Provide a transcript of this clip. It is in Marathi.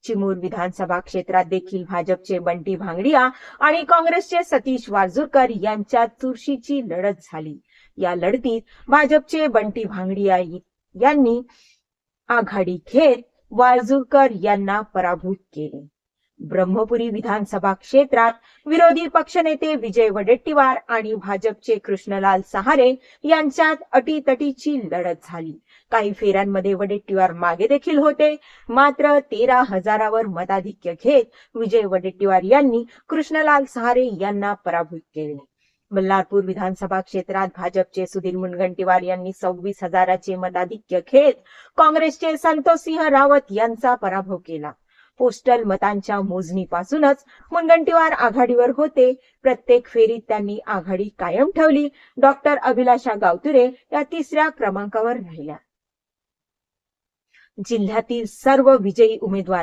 चिमूर विधानसभा क्षेत्रात देखील भाजपचे बंटी भांगडिया आणि काँग्रेसचे सतीश वारजूरकर यांच्यात चुरशीची लढत झाली। या लढतीत भाजपचे बंटी भांगडिया यांनी आघाडी घेत वारजूरकर यांना पराभूत केले। ब्रह्मपुरी विधानसभा क्षेत्रात विरोधी पक्षनेते विजय वडेट्टीवार आणि भाजपचे कृष्णलाल सहारे यांच्यात अटीतटीची लढत झाली। काही फेऱ्यांमध्ये वडेट्टीवार मागे देखील होते, मात्र 13,000वर मताधिक्य घेत विजय वडेट्टीवार यांनी कृष्णलाल सहारे यांना पराभूत केले। बल्लारपूर विधानसभा क्षेत्रात भाजपचे सुधीर मुनगंटीवार यांनी 26,000चे मताधिक्य घेत काँग्रेसचे संतोषसिंह रावत यांचा पराभव केला। पोस्टल मतांच्या मोजणीपासूनच मुनगंटीवार आघाडीवर होते। प्रत्येक फेरीत त्यांनी आघाडी कायम ठेवली। डॉक्टर अभिलाषा गावतुरे या 3ऱ्या क्रमांकावर राहिल्या। जिल्ह्यातील सर्व विजयी उमेदवार